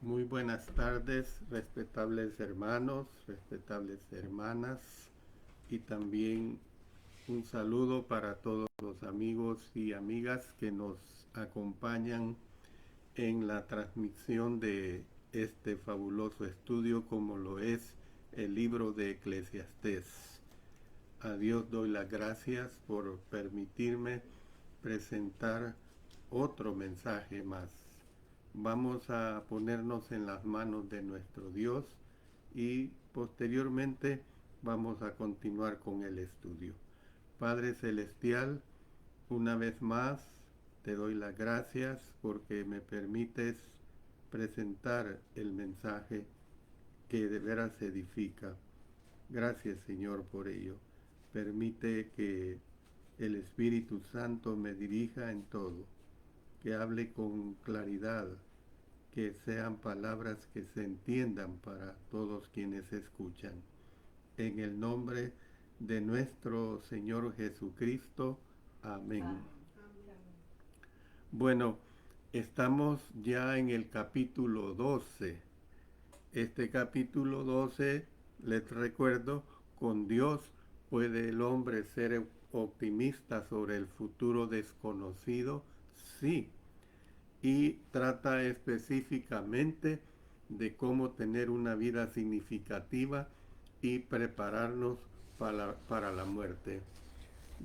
Muy buenas tardes, respetables hermanos, respetables hermanas, y también un saludo para todos los amigos y amigas que nos acompañan en la transmisión de este fabuloso estudio como lo es el libro de Eclesiastés. A Dios doy las gracias por permitirme presentar otro mensaje más. Vamos a ponernos en las manos de nuestro Dios y posteriormente vamos a continuar con el estudio. Padre Celestial, una vez más te doy las gracias porque me permites presentar el mensaje que de veras edifica. Gracias, Señor, por ello. Permite que el Espíritu Santo me dirija en todo, que hable con claridad, que sean palabras que se entiendan para todos quienes escuchan. En el nombre de nuestro Señor Jesucristo. Amén. Bueno, estamos ya en el capítulo 12. Este capítulo 12, les recuerdo, con Dios puede el hombre ser optimista sobre el futuro desconocido, sí, y trata específicamente de cómo tener una vida significativa y prepararnos para la muerte.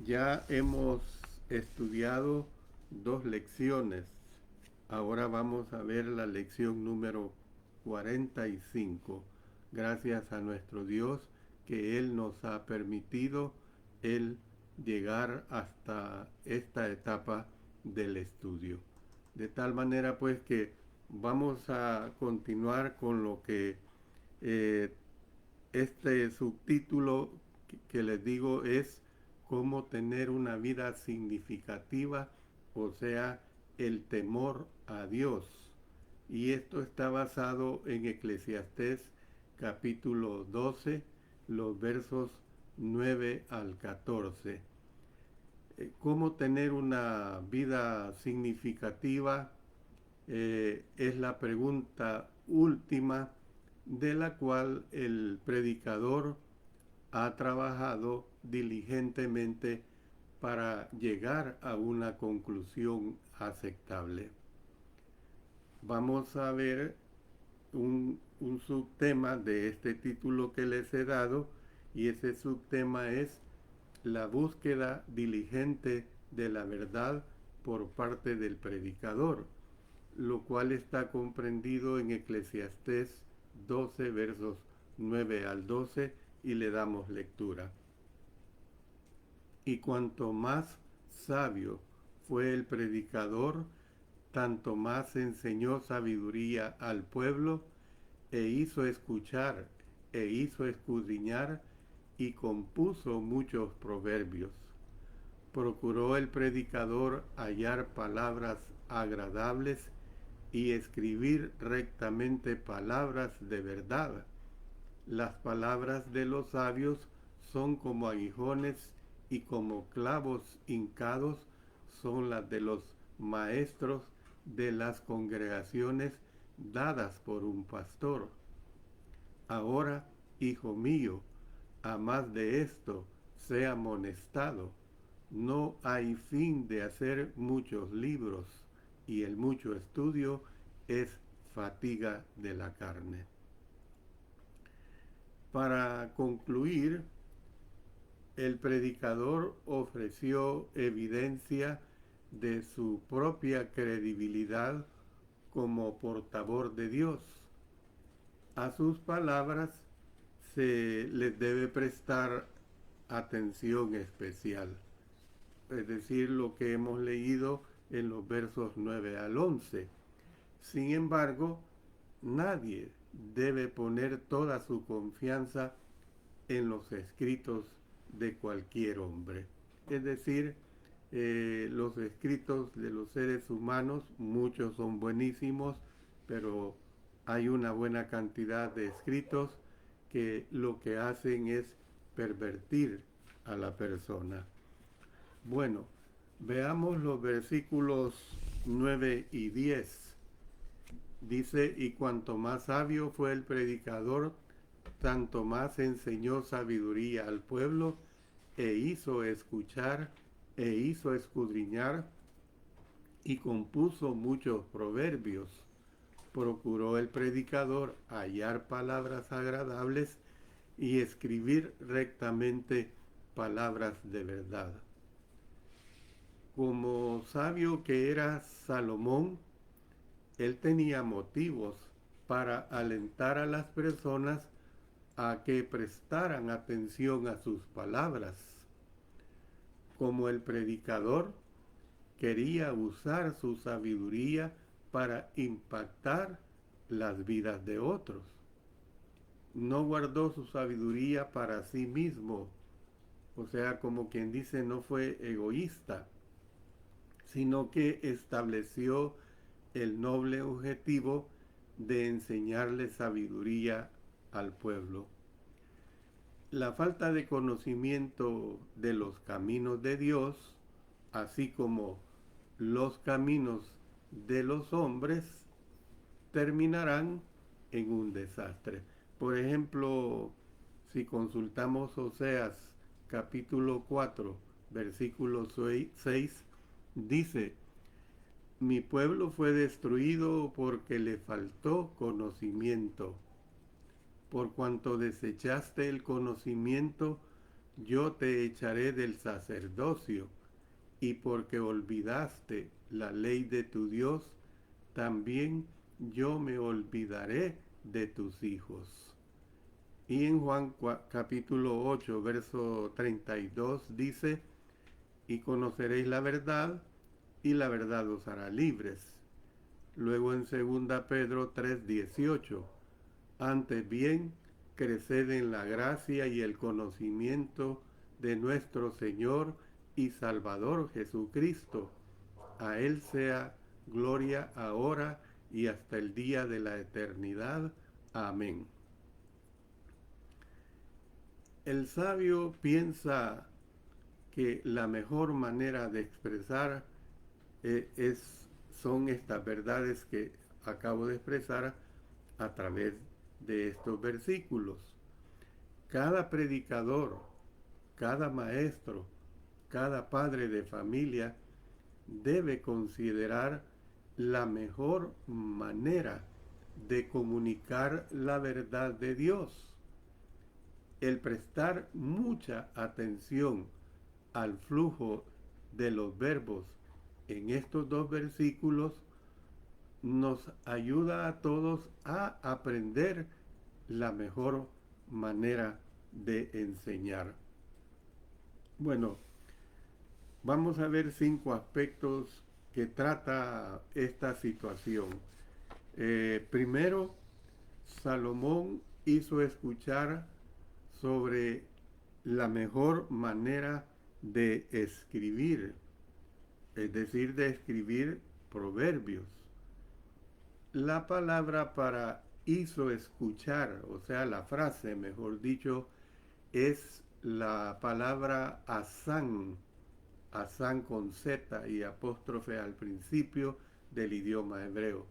Ya hemos estudiado 2 lecciones. Ahora vamos a ver la lección número 45. Gracias a nuestro Dios que Él nos ha permitido el llegar hasta esta etapa del estudio. De tal manera pues que vamos a continuar con lo que este subtítulo que les digo es cómo tener una vida significativa, o sea, el temor a Dios. Y esto está basado en Eclesiastés capítulo 12, los versos 9 al 14. ¿Cómo tener una vida significativa? Es la pregunta última de la cual el predicador ha trabajado diligentemente para llegar a una conclusión aceptable. Vamos a ver un subtema de este título que les he dado, y ese subtema es la búsqueda diligente de la verdad por parte del predicador, lo cual está comprendido en Eclesiastés 12, versos 9 al 12, y le damos lectura. Y cuanto más sabio fue el predicador, tanto más enseñó sabiduría al pueblo, e hizo escuchar, e hizo escudriñar, y compuso muchos proverbios. Procuró el predicador hallar palabras agradables y escribir rectamente palabras de verdad. Las palabras de los sabios son como aguijones, y como clavos hincados son las de los maestros de las congregaciones dadas por un pastor. Ahora, hijo mío, a más de esto, sea amonestado. No hay fin de hacer muchos libros, y el mucho estudio es fatiga de la carne. Para concluir, el predicador ofreció evidencia de su propia credibilidad como portavoz de Dios. A sus palabras se les debe prestar atención especial, es decir, lo que hemos leído en los versos 9 al 11. Sin embargo, nadie debe poner toda su confianza en los escritos de cualquier hombre. Es decir, los escritos de los seres humanos, muchos son buenísimos, pero hay una buena cantidad de escritos que lo que hacen es pervertir a la persona. Bueno, veamos los versículos 9 y 10. Dice, y cuanto más sabio fue el predicador, tanto más enseñó sabiduría al pueblo e hizo escuchar e hizo escudriñar y compuso muchos proverbios. Procuró el predicador hallar palabras agradables y escribir rectamente palabras de verdad. Como sabio que era Salomón, él tenía motivos para alentar a las personas a que prestaran atención a sus palabras. Como el predicador, quería usar su sabiduría para impactar las vidas de otros. No guardó su sabiduría para sí mismo, o sea, como quien dice, no fue egoísta, sino que estableció el noble objetivo de enseñarle sabiduría al pueblo. La falta de conocimiento de los caminos de Dios, así como los caminos de los hombres, terminarán en un desastre. Por ejemplo, si consultamos Oseas capítulo 4, versículo 6, dice, mi pueblo fue destruido porque le faltó conocimiento. Por cuanto desechaste el conocimiento, yo te echaré del sacerdocio, y porque olvidaste la ley de tu Dios, también yo me olvidaré de tus hijos. Y en Juan capítulo 8, verso 32 dice, y conoceréis la verdad, y la verdad os hará libres. Luego en 2 Pedro 3:18, antes bien, creced en la gracia y el conocimiento de nuestro Señor y Salvador Jesucristo. A Él sea gloria ahora y hasta el día de la eternidad. Amén. El sabio piensa que la mejor manera de expresar son estas verdades que acabo de expresar a través de estos versículos. Cada predicador, cada maestro, cada padre de familia debe considerar la mejor manera de comunicar la verdad de Dios. El prestar mucha atención al flujo de los verbos en estos dos versículos nos ayuda a todos a aprender la mejor manera de enseñar. Bueno, vamos a ver 5 aspectos que trata esta situación. Primero, Salomón hizo escuchar sobre la mejor manera de escribir, es decir, de escribir proverbios. La palabra para hizo escuchar, o sea, la frase, mejor dicho, es la palabra asán, asán con Z y apóstrofe al principio del idioma hebreo.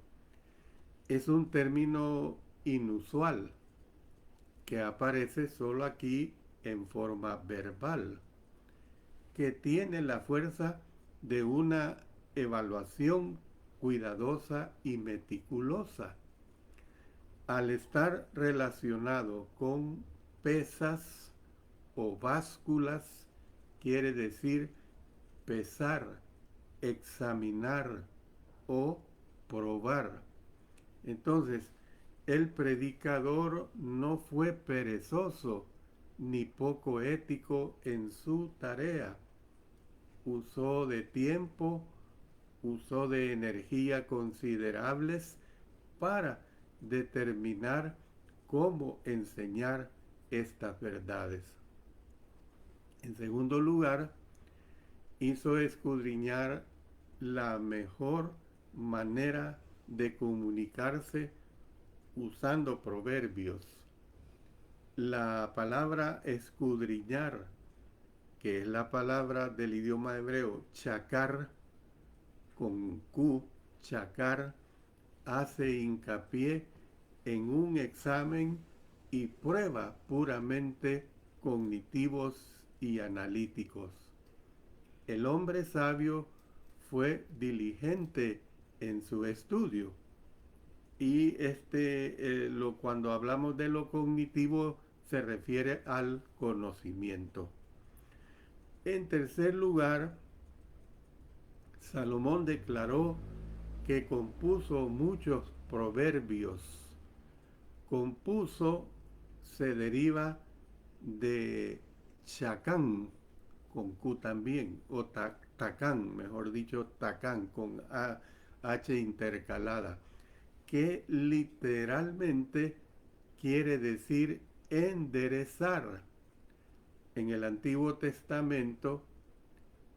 Es un término inusual que aparece solo aquí en forma verbal, que tiene la fuerza de una evaluación cuidadosa y meticulosa. Al estar relacionado con pesas o básculas, quiere decir pesar, examinar o probar. Entonces, el predicador no fue perezoso ni poco ético en su tarea. Usó de tiempo, usó de energía considerables para determinar cómo enseñar estas verdades. En segundo lugar, hizo escudriñar la mejor manera de comunicarse usando proverbios. La palabra escudriñar, que es la palabra del idioma hebreo chakar, con Q, chakar, hace hincapié en un examen y prueba puramente cognitivos y analíticos. El hombre sabio fue diligente en su estudio y cuando hablamos de lo cognitivo se refiere al conocimiento. En tercer lugar, Salomón declaró que compuso muchos proverbios. Compuso se deriva de chacán, con Q también, o tacán, mejor dicho, tacán, con H intercalada, que literalmente quiere decir enderezar. En el Antiguo Testamento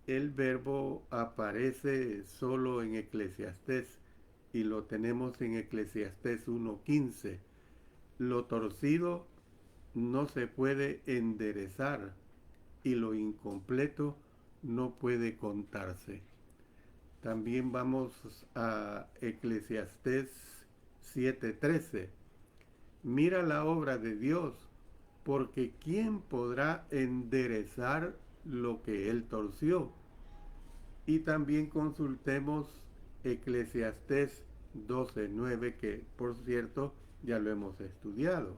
el verbo aparece solo en Eclesiastés y lo tenemos en Eclesiastés 1:15. Lo torcido no se puede enderezar y lo incompleto no puede contarse. También vamos a Eclesiastés 7:13. Mira la obra de Dios, porque ¿quién podrá enderezar lo que él torció? Y también consultemos Eclesiastés 12:9, que por cierto ya lo hemos estudiado.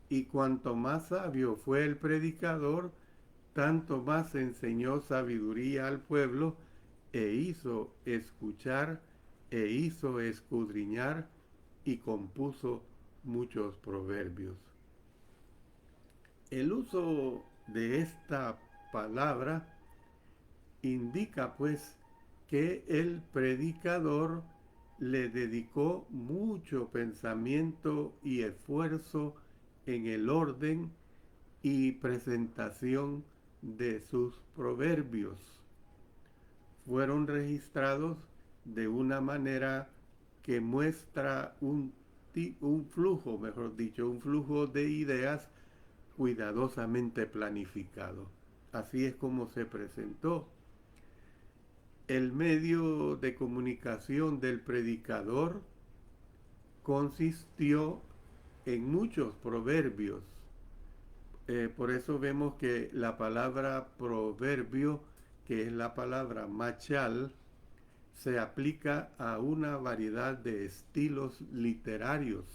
Y cuanto más sabio fue el predicador, tanto más enseñó sabiduría al pueblo, e hizo escuchar, e hizo escudriñar, y compuso muchos proverbios. El uso de esta palabra indica pues que el predicador le dedicó mucho pensamiento y esfuerzo en el orden y presentación de sus proverbios. Fueron registrados de una manera que muestra un flujo, mejor dicho, un flujo de ideas cuidadosamente planificado. Así es como se presentó. El medio de comunicación del predicador consistió en muchos proverbios. Por eso vemos que la palabra proverbio, que es la palabra machal, se aplica a una variedad de estilos literarios,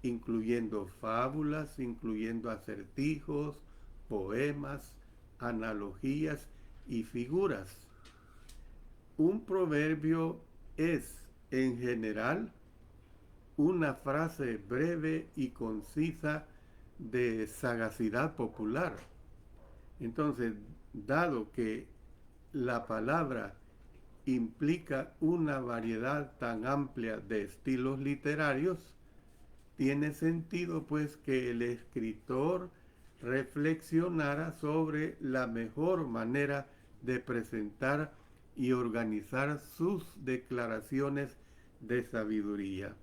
incluyendo fábulas, incluyendo acertijos, poemas, analogías y figuras. Un proverbio es, en general, una frase breve y concisa de sagacidad popular. Entonces, dado que la palabra implica una variedad tan amplia de estilos literarios, tiene sentido pues que el escritor reflexionara sobre la mejor manera de presentar y organizar sus declaraciones de sabiduría.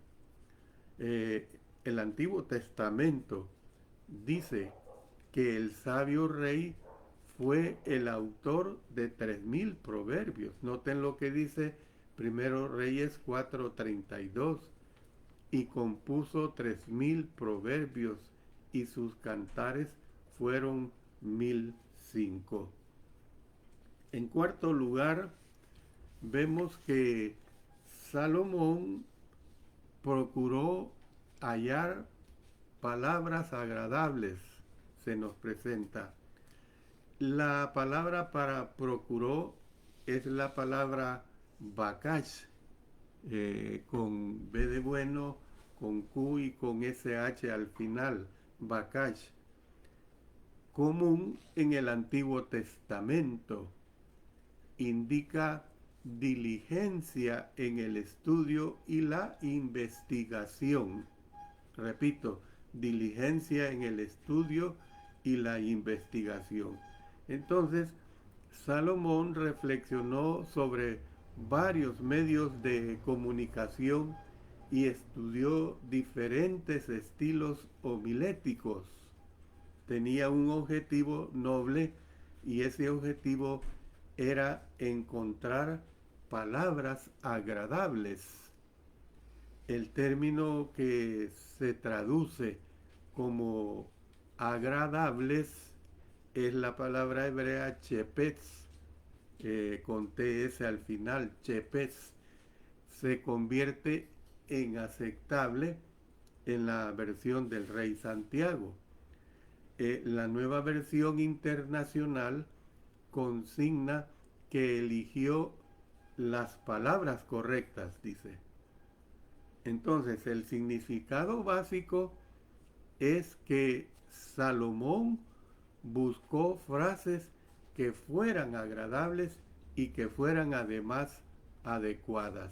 El Antiguo Testamento dice que el sabio rey fue el autor de 3000 proverbios. Noten lo que dice Primero Reyes 4:32. Y compuso 3000 proverbios, y sus cantares fueron 1005. En cuarto lugar, vemos que Salomón procuró hallar palabras agradables, se nos presenta. La palabra para procuró es la palabra bakash, con B de bueno, con Q y con SH al final, bakash, común en el Antiguo Testamento. Indica diligencia en el estudio y la investigación. Repito, diligencia en el estudio y la investigación. Entonces, Salomón reflexionó sobre varios medios de comunicación y estudió diferentes estilos homiléticos. Tenía un objetivo noble, y ese objetivo era encontrar palabras agradables. El término que se traduce como agradables es la palabra hebrea chepetz, con TS al final, chepetz. Se convierte en aceptable en la versión del Rey Santiago. La nueva versión internacional consigna que eligió las palabras correctas, dice. Entonces, el significado básico es que Salomón buscó frases que fueran agradables y que fueran además adecuadas.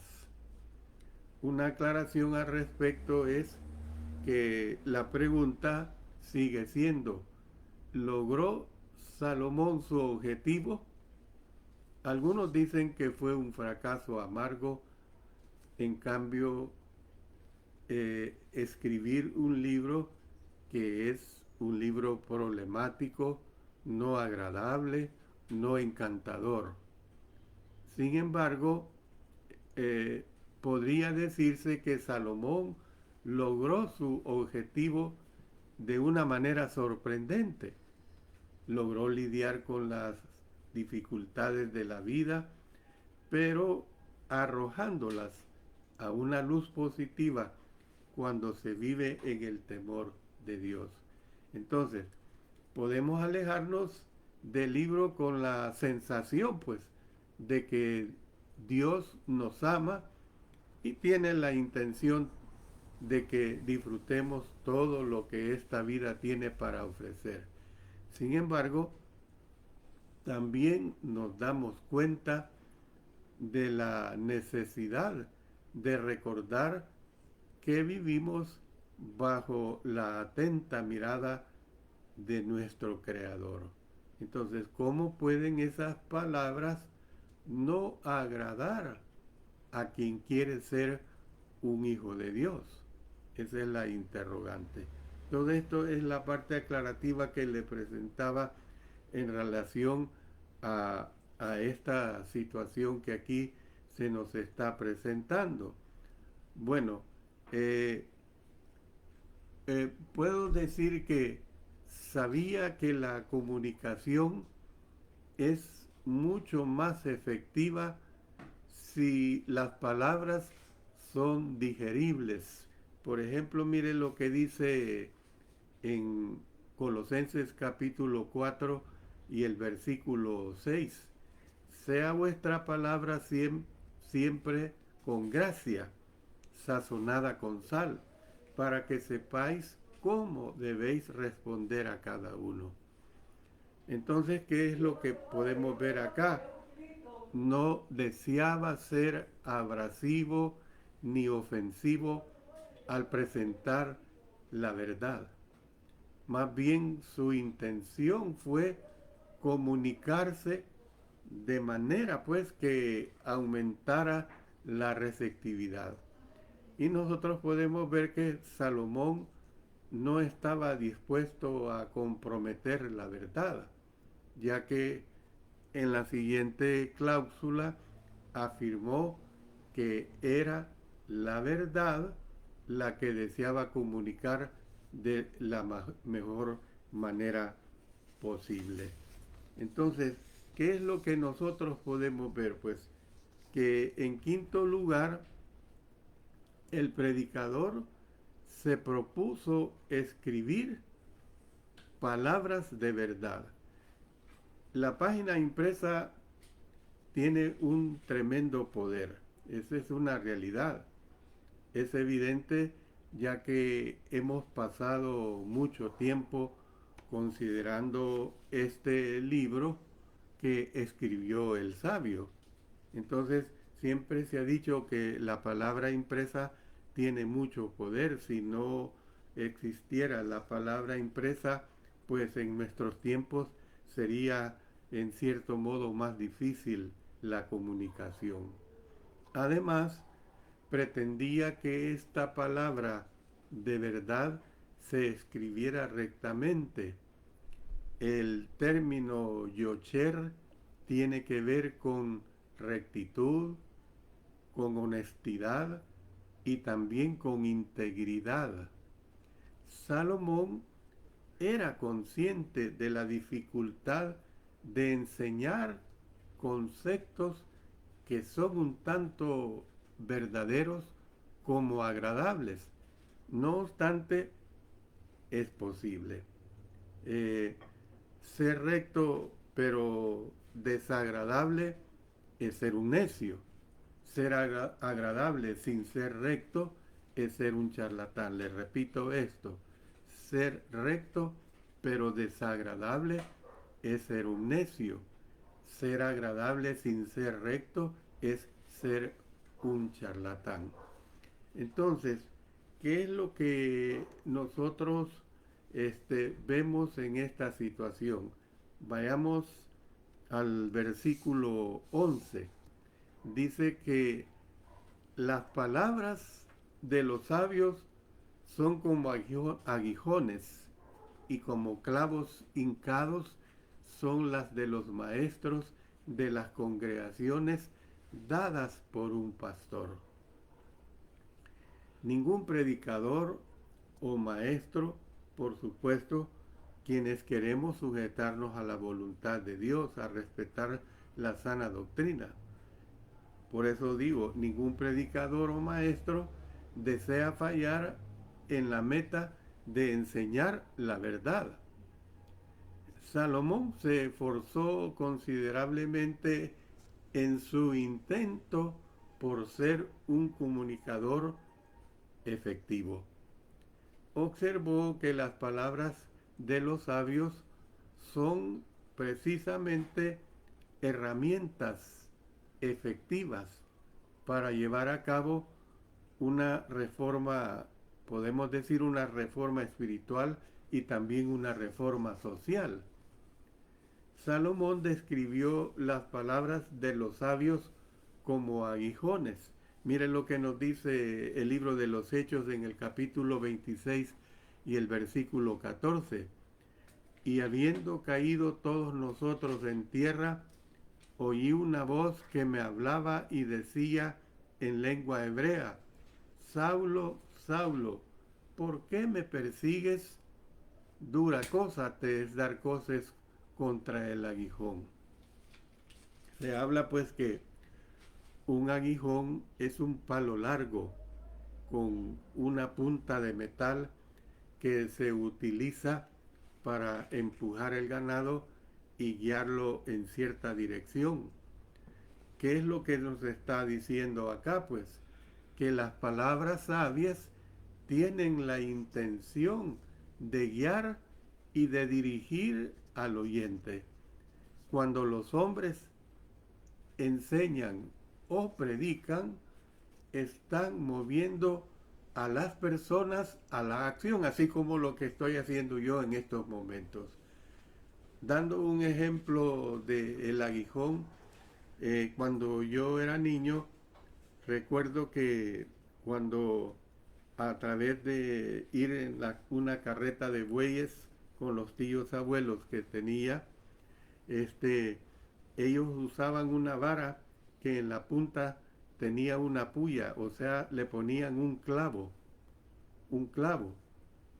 Una aclaración al respecto es que la pregunta sigue siendo, ¿logró Salomón su objetivo? Algunos dicen que fue un fracaso amargo, en cambio, escribir un libro que es un libro problemático, no agradable, no encantador. Sin embargo, eh, podría decirse que Salomón logró su objetivo de una manera sorprendente. Logró lidiar con las dificultades de la vida, pero arrojándolas a una luz positiva cuando se vive en el temor de Dios. Entonces, podemos alejarnos del libro con la sensación, pues, de que Dios nos ama y tiene la intención de que disfrutemos todo lo que esta vida tiene para ofrecer. Sin embargo, también nos damos cuenta de la necesidad de recordar que vivimos bajo la atenta mirada de nuestro Creador. Entonces, ¿cómo pueden esas palabras no agradar a quien quiere ser un hijo de Dios? Esa es la interrogante. Todo esto es la parte aclarativa que le presentaba en relación a esta situación que aquí se nos está presentando. Bueno, eh, puedo decir que sabía que la comunicación es mucho más efectiva si las palabras son digeribles. Por ejemplo, mire lo que dice en Colosenses capítulo 4 y el versículo 6. Sea vuestra palabra siempre con gracia, sazonada con sal, para que sepáis cómo debéis responder a cada uno. Entonces, ¿qué es lo que podemos ver acá? No deseaba ser abrasivo ni ofensivo al presentar la verdad. Más bien su intención fue comunicarse de manera pues que aumentara la receptividad. Y nosotros podemos ver que Salomón no estaba dispuesto a comprometer la verdad, ya que en la siguiente cláusula afirmó que era la verdad la que deseaba comunicar de la mejor manera posible. Entonces, ¿qué es lo que nosotros podemos ver? Pues que en quinto lugar, el predicador se propuso escribir palabras de verdad. La página impresa tiene un tremendo poder. Esa es una realidad. Es evidente ya que hemos pasado mucho tiempo considerando este libro que escribió el sabio. Entonces, siempre se ha dicho que la palabra impresa tiene mucho poder. Si no existiera la palabra impresa, pues en nuestros tiempos sería en cierto modo más difícil la comunicación. Además, pretendía que esta palabra de verdad se escribiera rectamente. El término yocher tiene que ver con rectitud, con honestidad, y también con integridad. Salomón era consciente de la dificultad de enseñar conceptos que son un tanto verdaderos como agradables. No obstante, es posible. Ser recto pero desagradable es ser un necio. Ser agradable sin ser recto es ser un charlatán. Le repito esto. Ser recto pero desagradable es ser un necio. Ser agradable sin ser recto es ser un charlatán. Entonces, ¿qué es lo que nosotros vemos en esta situación? Vayamos al versículo 11. Dice que las palabras de los sabios son como aguijones y como clavos hincados son las de los maestros de las congregaciones dadas por un pastor. Ningún predicador o maestro, por supuesto, quienes queremos sujetarnos a la voluntad de Dios, a respetar la sana doctrina. Por eso digo, ningún predicador o maestro desea fallar en la meta de enseñar la verdad. Salomón se esforzó considerablemente en su intento por ser un comunicador efectivo. Observó que las palabras de los sabios son precisamente herramientas efectivas para llevar a cabo una reforma, podemos decir una reforma espiritual y también una reforma social. Salomón describió las palabras de los sabios como aguijones. Miren lo que nos dice el libro de los Hechos en el capítulo 26 y el versículo 14. Y habiendo caído todos nosotros en tierra, oí una voz que me hablaba y decía en lengua hebrea: Saulo, Saulo, ¿por qué me persigues? Dura cosa te es dar coces contra el aguijón. Se habla pues que un aguijón es un palo largo con una punta de metal que se utiliza para empujar el ganado y guiarlo en cierta dirección. ¿Qué es lo que nos está diciendo acá? Pues que las palabras sabias tienen la intención de guiar y de dirigir al oyente. Cuando los hombres enseñan o predican, están moviendo a las personas a la acción, así como lo que estoy haciendo yo en estos momentos. Dando un ejemplo del aguijón, cuando yo era niño, recuerdo que cuando a través de ir en una carreta de bueyes con los tíos abuelos que tenía, ellos usaban una vara que en la punta tenía una puya, o sea, le ponían un clavo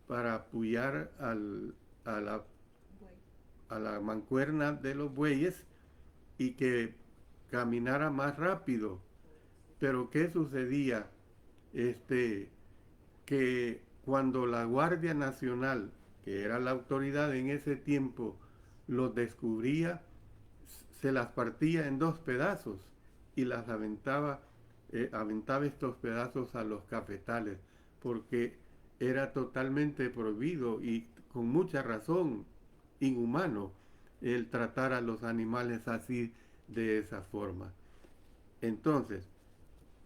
para apoyar a la mancuerna de los bueyes y que caminara más rápido. Pero ¿qué sucedía? Que cuando la Guardia Nacional, que era la autoridad en ese tiempo, los descubría, se las partía en dos pedazos y las aventaba estos pedazos a los cafetales, porque era totalmente prohibido y con mucha razón inhumano el tratar a los animales así, de esa forma. Entonces,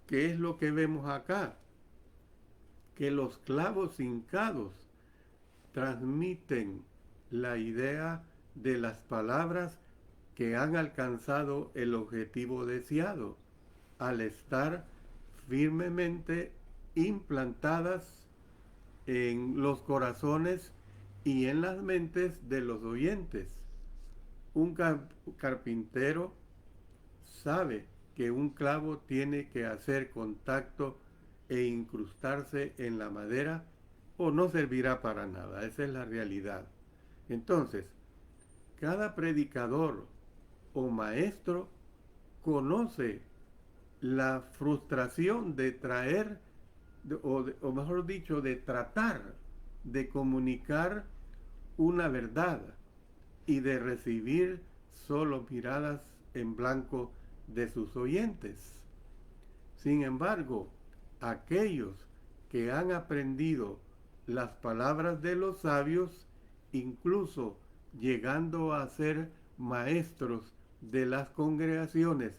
¿qué es lo que vemos acá? Que los clavos hincados transmiten la idea de las palabras que han alcanzado el objetivo deseado al estar firmemente implantadas en los corazones y en las mentes de los oyentes. Un carpintero sabe que un clavo tiene que hacer contacto e incrustarse en la madera o no servirá para nada. Esa es la realidad. Entonces, cada predicador o maestro conoce la frustración de traer, o mejor dicho, de tratar de comunicar una verdad y de recibir solo miradas en blanco de sus oyentes. Sin embargo, aquellos que han aprendido las palabras de los sabios, incluso llegando a ser maestros de las congregaciones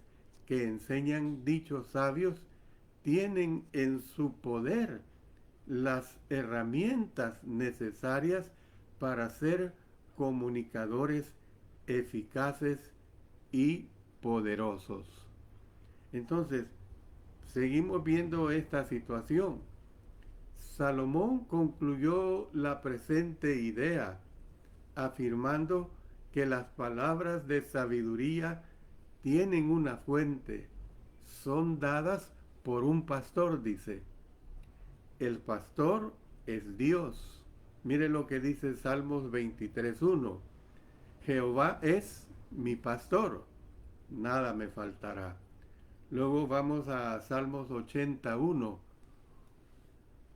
que enseñan dichos sabios, tienen en su poder las herramientas necesarias para ser comunicadores eficaces y poderosos. Entonces, seguimos viendo esta situación. Salomón concluyó la presente idea afirmando que las palabras de sabiduría tienen una fuente, son dadas por un pastor, dice. El pastor es Dios. Mire lo que dice Salmos 23:1. Jehová es mi pastor, nada me faltará. Luego vamos a Salmos 81.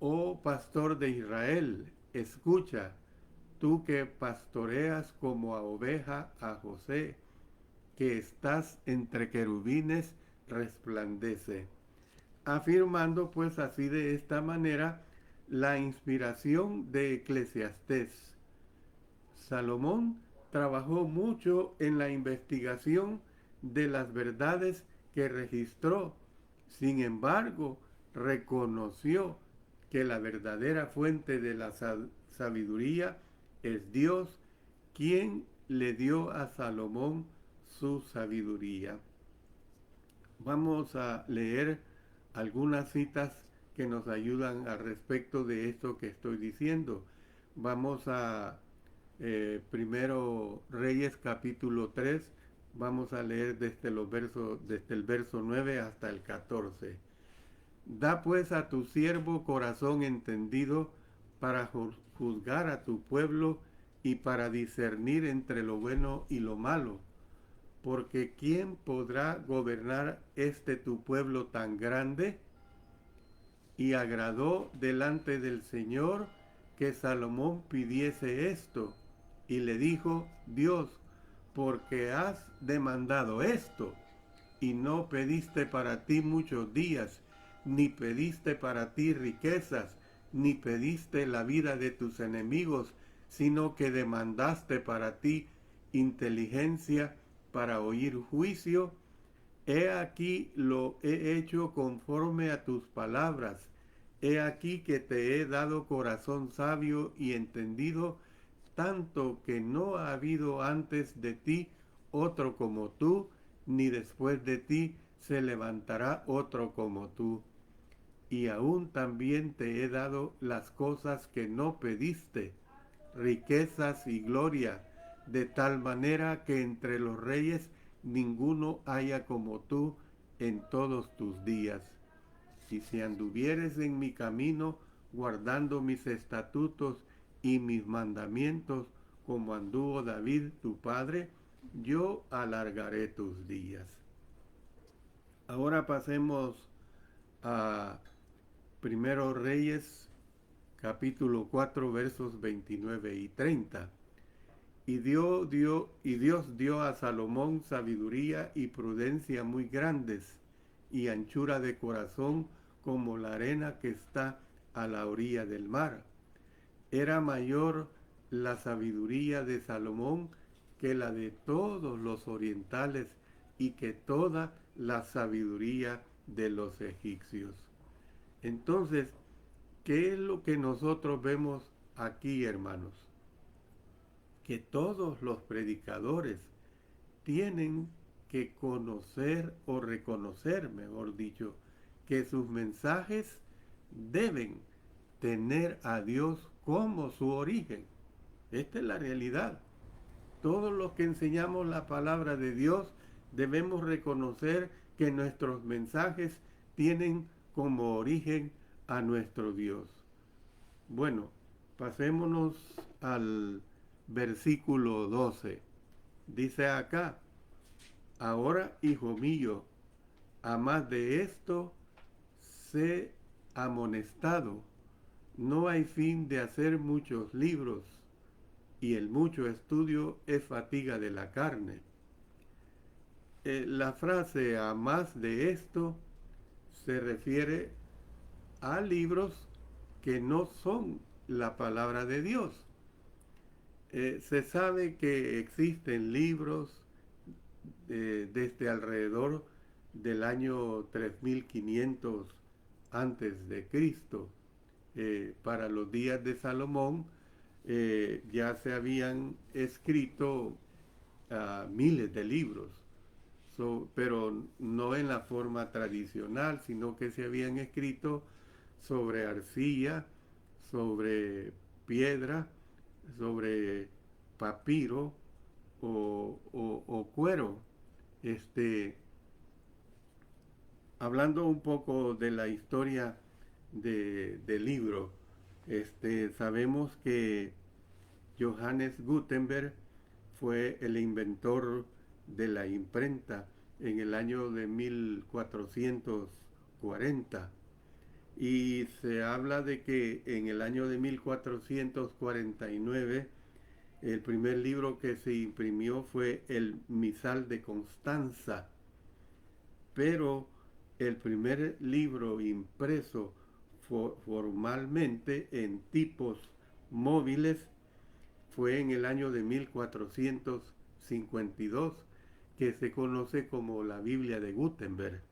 Oh pastor de Israel, escucha, tú que pastoreas como a oveja a José, que estás entre querubines, resplandece. Afirmando pues así de esta manera la inspiración de Eclesiastés. Salomón trabajó mucho en la investigación de las verdades que registró. Sin embargo, reconoció que la verdadera fuente de la sabiduría es Dios, quien le dio a Salomón su sabiduría. Vamos a leer algunas citas que nos ayudan al respecto de esto que estoy diciendo. Vamos a primero Reyes capítulo 3, vamos a leer desde el verso 9 hasta el 14. Da pues a tu siervo corazón entendido para juzgar a tu pueblo y para discernir entre lo bueno y lo malo. Porque ¿quién podrá gobernar este tu pueblo tan grande? Y agradó delante del Señor que Salomón pidiese esto. Y le dijo, Dios, porque has demandado esto, y no pediste para ti muchos días, ni pediste para ti riquezas, ni pediste la vida de tus enemigos, sino que demandaste para ti inteligencia para oír juicio. He aquí lo he hecho conforme a tus palabras. He aquí que te he dado corazón sabio y entendido, tanto que no ha habido antes de ti otro como tú, ni después de ti se levantará otro como tú. Y aún también te he dado las cosas que no pediste, riquezas y gloria, de tal manera que entre los reyes ninguno haya como tú en todos tus días. Y si anduvieres en mi camino, guardando mis estatutos y mis mandamientos, como anduvo David tu padre, yo alargaré tus días. Ahora pasemos a Primero Reyes, capítulo 4, versos 29 y 30. Y Dios dio a Salomón sabiduría y prudencia muy grandes, y anchura de corazón como la arena que está a la orilla del mar. Era mayor la sabiduría de Salomón que la de todos los orientales y que toda la sabiduría de los egipcios. Entonces, ¿qué es lo que nosotros vemos aquí, hermanos? Que todos los predicadores tienen que conocer o reconocer, mejor dicho, que sus mensajes deben tener a Dios como su origen. Esta es la realidad. Todos los que enseñamos la palabra de Dios debemos reconocer que nuestros mensajes tienen como origen a nuestro Dios. Bueno, pasémonos al versículo 12. Dice acá: ahora, hijo mío, a más de esto, sé amonestado. No hay fin de hacer muchos libros, y el mucho estudio es fatiga de la carne. La frase a más de esto se refiere a libros que no son la palabra de Dios. Se sabe que existen libros desde alrededor del año 3500 antes de Cristo. Para los días de Salomón ya se habían escrito miles de libros, pero no en la forma tradicional, sino que se habían escrito sobre arcilla, sobre piedra, sobre papiro o cuero. Este, Hablando un poco de la historia del libro, sabemos que Johannes Gutenberg fue el inventor de la imprenta en el año de 1440, y se habla de que en el año de 1449 el primer libro que se imprimió fue el Misal de Constanza, pero el primer libro impreso formalmente en tipos móviles fue en el año de 1452, que se conoce como la Biblia de Gutenberg.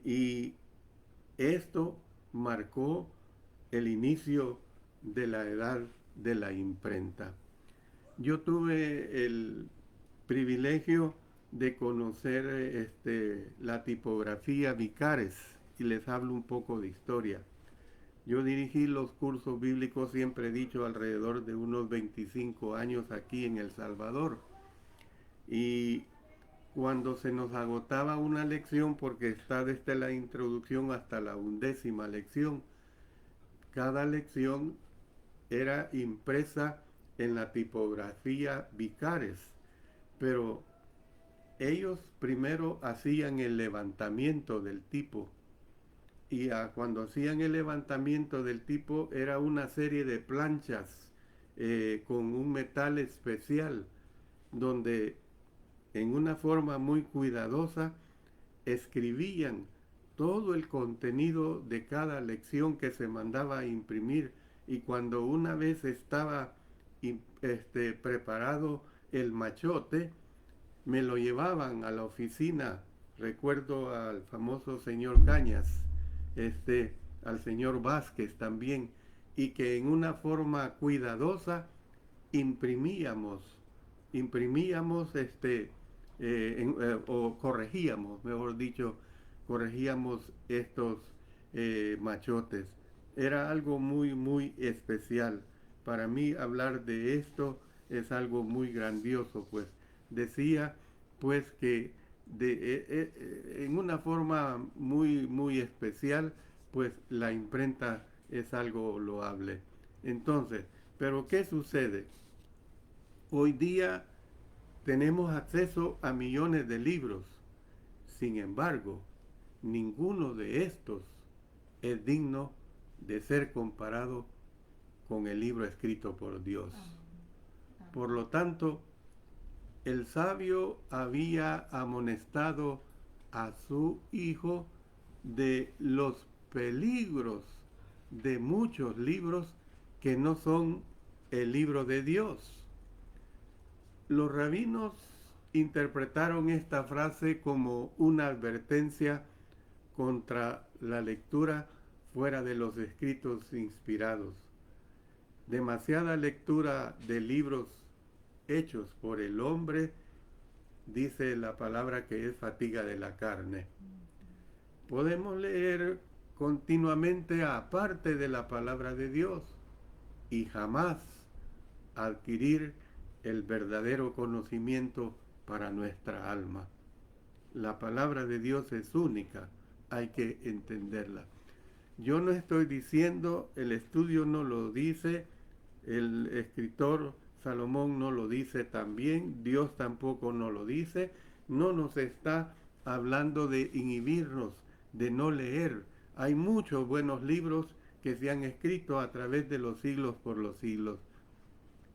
Y esto marcó el inicio de la edad de la imprenta. Yo tuve el privilegio de conocer la tipografía Vicares, y les hablo un poco de historia. Yo dirigí los cursos bíblicos, siempre he dicho, alrededor de unos 25 años aquí en El Salvador. Y cuando se nos agotaba una lección, porque está desde la introducción hasta la 11ª lección, cada lección era impresa en la tipografía Vicares, pero ellos primero hacían el levantamiento del tipo, y cuando hacían el levantamiento del tipo era una serie de planchas con un metal especial, donde en una forma muy cuidadosa escribían todo el contenido de cada lección que se mandaba a imprimir, y cuando una vez estaba preparado el machote, me lo llevaban a la oficina. Recuerdo al famoso señor Cañas, al señor Vázquez también, y que en una forma cuidadosa imprimíamos o corregíamos, mejor dicho, corregíamos estos machotes. Era algo muy, muy especial. Para mí hablar de esto es algo muy grandioso, pues decía pues que en una forma muy, muy especial, pues la imprenta es algo loable. Entonces, ¿pero qué sucede? Hoy día tenemos acceso a millones de libros. Sin embargo, ninguno de estos es digno de ser comparado con el libro escrito por Dios. Por lo tanto, el sabio había amonestado a su hijo de los peligros de muchos libros que no son el libro de Dios. Los rabinos interpretaron esta frase como una advertencia contra la lectura fuera de los escritos inspirados. Demasiada lectura de libros hechos por el hombre, dice la palabra, que es fatiga de la carne. Podemos leer continuamente aparte de la palabra de Dios y jamás adquirir el verdadero conocimiento para nuestra alma. La palabra de Dios es única. hay que entenderla. Yo no estoy diciendo, el estudio no lo dice, el escritor Salomón no lo dice también, Dios tampoco no lo dice, no nos está hablando de inhibirnos, de no leer. Hay muchos buenos libros que se han escrito a través de los siglos por los siglos.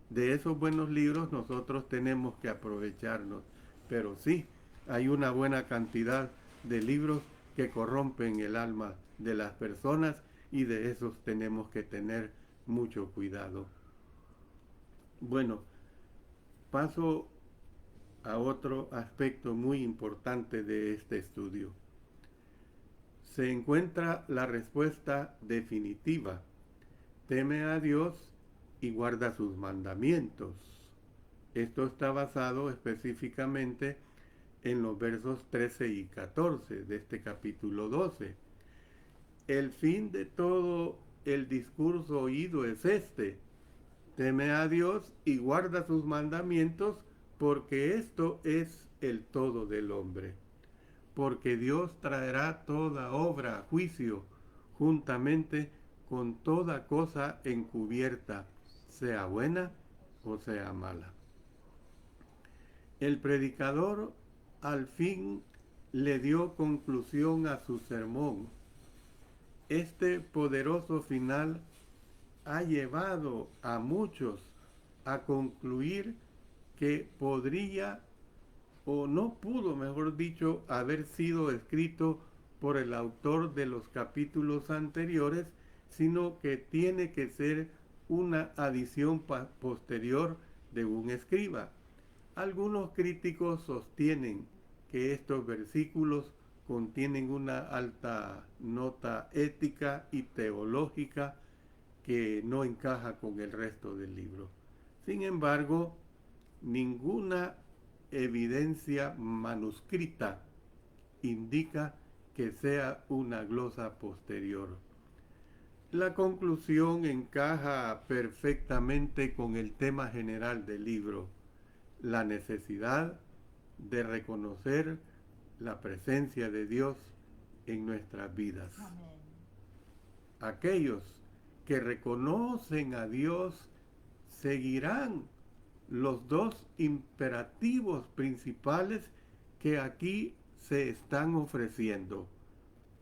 De esos buenos libros nosotros tenemos que aprovecharnos, pero sí, hay una buena cantidad de libros que corrompen el alma de las personas y de esos tenemos que tener mucho cuidado. Bueno, paso a otro aspecto muy importante de este estudio. Se encuentra la respuesta definitiva. Teme a Dios y guarda sus mandamientos. Esto está basado específicamente en los versos 13 y 14 de este capítulo 12. El fin de todo el discurso oído es este: teme a Dios y guarda sus mandamientos, porque esto es el todo del hombre. Porque Dios traerá toda obra a juicio, juntamente con toda cosa encubierta, sea buena o sea mala. El predicador al fin le dio conclusión a su sermón. Este poderoso final ha llevado a muchos a concluir que podría, o no pudo, mejor dicho, haber sido escrito por el autor de los capítulos anteriores, sino que tiene que ser una adición posterior de un escriba. Algunos críticos sostienen que estos versículos contienen una alta nota ética y teológica que no encaja con el resto del libro. Sin embargo, ninguna evidencia manuscrita indica que sea una glosa posterior. La conclusión encaja perfectamente con el tema general del libro: la necesidad de reconocer la presencia de Dios en nuestras vidas. Amén. Aquellos que reconocen a Dios seguirán los dos imperativos principales que aquí se están ofreciendo.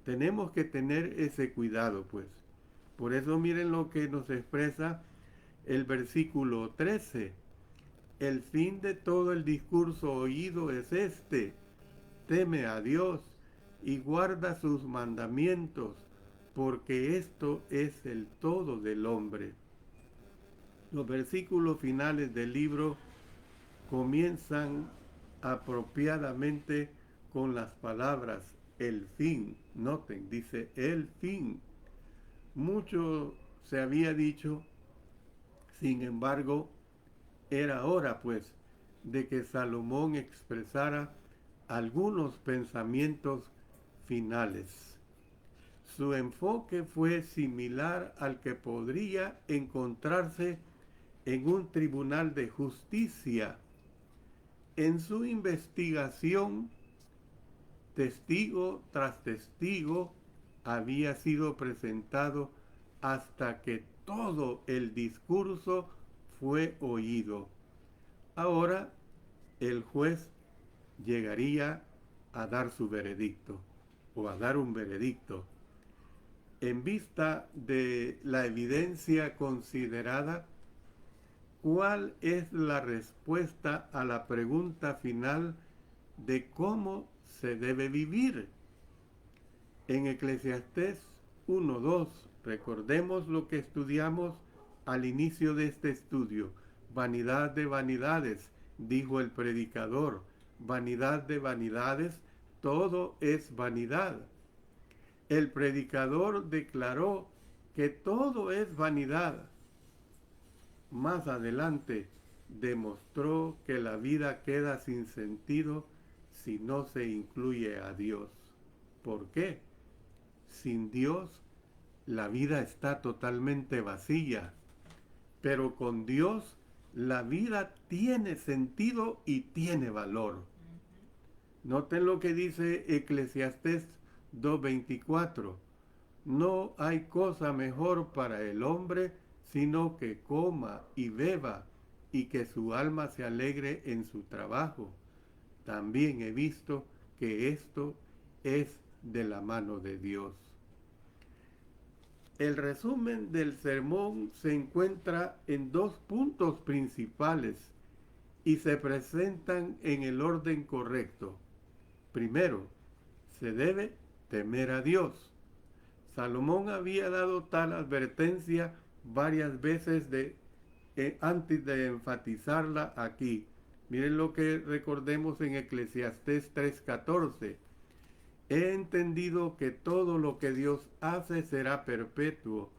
Tenemos que tener ese cuidado, pues. Por eso miren lo que nos expresa el versículo 13. El fin de todo el discurso oído es este: teme a Dios y guarda sus mandamientos, porque esto es el todo del hombre. Los versículos finales del libro comienzan apropiadamente con las palabras el fin. Noten, dice el fin. Mucho se había dicho, sin embargo, era hora pues de que Salomón expresara algunos pensamientos finales. Su enfoque fue similar al que podría encontrarse en un tribunal de justicia. En su investigación, testigo tras testigo había sido presentado hasta que todo el discurso fue oído. Ahora el juez llegaría a dar su veredicto, o a dar un veredicto. En vista de la evidencia considerada, ¿cuál es la respuesta a la pregunta final de cómo se debe vivir? En Eclesiastés 1:2, recordemos lo que estudiamos al inicio de este estudio. Vanidad de vanidades, dijo el predicador. Vanidad de vanidades, todo es vanidad. El predicador declaró que todo es vanidad. Más adelante demostró que la vida queda sin sentido si no se incluye a Dios. ¿Por qué? Sin Dios, la vida está totalmente vacía, pero con Dios, la vida tiene sentido y tiene valor. Noten lo que dice Eclesiastés 2:24. No hay cosa mejor para el hombre sino que coma y beba y que su alma se alegre en su trabajo. También he visto que esto es de la mano de Dios. El resumen del sermón se encuentra en dos puntos principales y se presentan en el orden correcto. Primero, se debe temer a Dios. Salomón había dado tal advertencia varias veces antes de enfatizarla aquí. Miren lo que recordemos en Eclesiastés 3:14. He entendido que todo lo que Dios hace será perpetuo.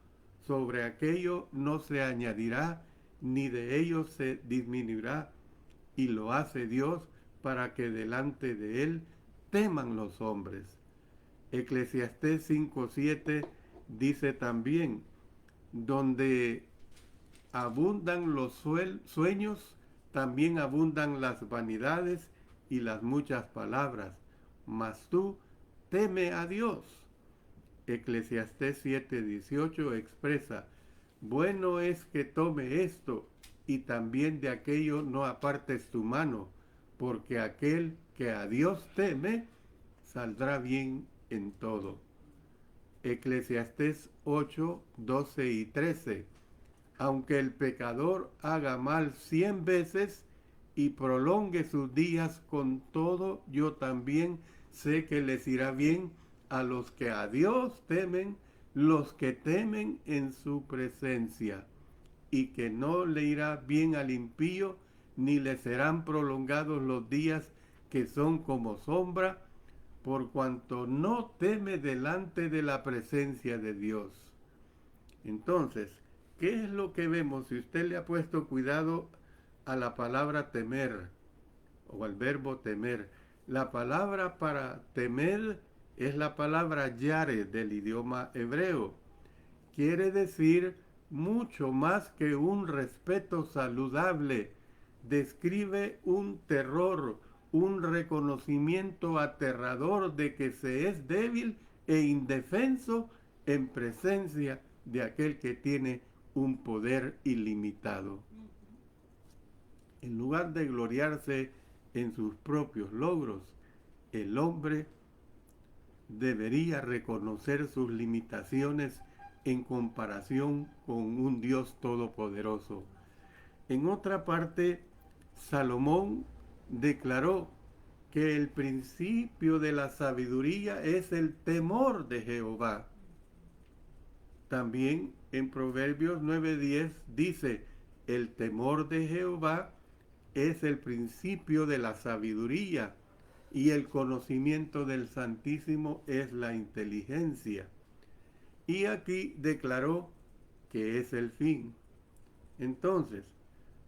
Sobre aquello no se añadirá, ni de ello se disminuirá. Y lo hace Dios para que delante de él teman los hombres. Eclesiastés 5:7 dice también, donde abundan los sueños, también abundan las vanidades y las muchas palabras. Mas tú teme a Dios. Eclesiastés 7:18 expresa, bueno es que tome esto y también de aquello no apartes tu mano, porque aquel que a Dios teme saldrá bien en todo. Eclesiastés 8:12 y 13. Aunque el pecador haga mal 100 veces y prolongue sus días, con todo yo también sé que les irá bien a los que a Dios temen, los que temen en su presencia, y que no le irá bien al impío, ni le serán prolongados los días que son como sombra, por cuanto no teme delante de la presencia de Dios. Entonces, ¿qué es lo que vemos? Si usted le ha puesto cuidado a la palabra temer o al verbo temer, la palabra para temer es la palabra yare del idioma hebreo. Quiere decir mucho más que un respeto saludable. Describe un terror, un reconocimiento aterrador de que se es débil e indefenso en presencia de aquel que tiene un poder ilimitado. En lugar de gloriarse en sus propios logros, el hombre debería reconocer sus limitaciones en comparación con un Dios todopoderoso. En otra parte, Salomón declaró que el principio de la sabiduría es el temor de Jehová. También en Proverbios 9:10 dice, el temor de Jehová es el principio de la sabiduría y el conocimiento del Santísimo es la inteligencia. Y aquí declaró que es el fin. Entonces,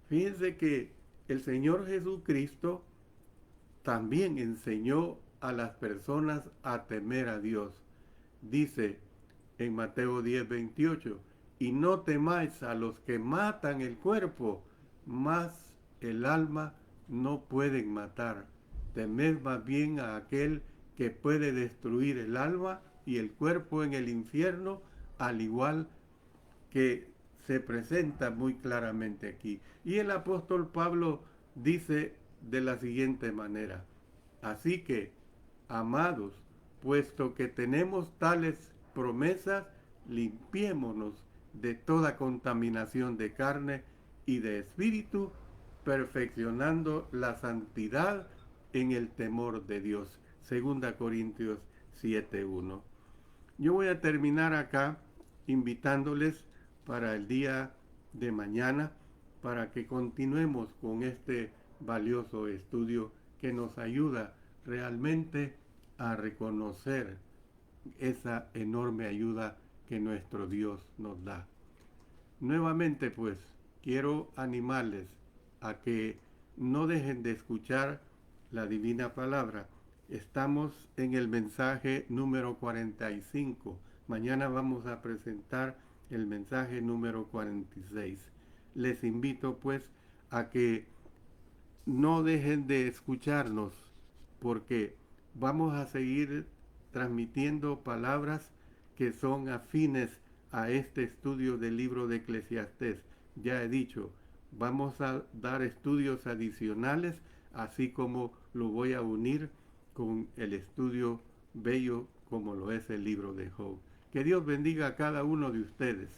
fíjense que el Señor Jesucristo también enseñó a las personas a temer a Dios. Dice en Mateo 10:28, y no temáis a los que matan el cuerpo, mas el alma no pueden matar. Temed más bien a aquel que puede destruir el alma y el cuerpo en el infierno, al igual que se presenta muy claramente aquí. Y el apóstol Pablo dice de la siguiente manera, así que, amados, puesto que tenemos tales promesas, limpiémonos de toda contaminación de carne y de espíritu, perfeccionando la santidad en el temor de Dios. 2 Corintios 7:1. Yo voy a terminar acá invitándoles para el día de mañana para que continuemos con este valioso estudio que nos ayuda realmente a reconocer esa enorme ayuda que nuestro Dios nos da. Nuevamente pues quiero animarles a que no dejen de escuchar la divina palabra. Estamos en el mensaje número 45. Mañana vamos a presentar el mensaje número 46. Les invito pues a que no dejen de escucharnos porque vamos a seguir transmitiendo palabras que son afines a este estudio del libro de Eclesiastés. Ya he dicho, vamos a dar estudios adicionales, así como lo voy a unir con el estudio bello como lo es el libro de Job. Que Dios bendiga a cada uno de ustedes.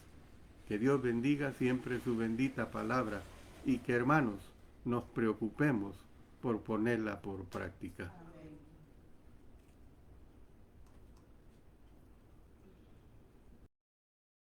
Que Dios bendiga siempre su bendita palabra y que, hermanos, nos preocupemos por ponerla por práctica.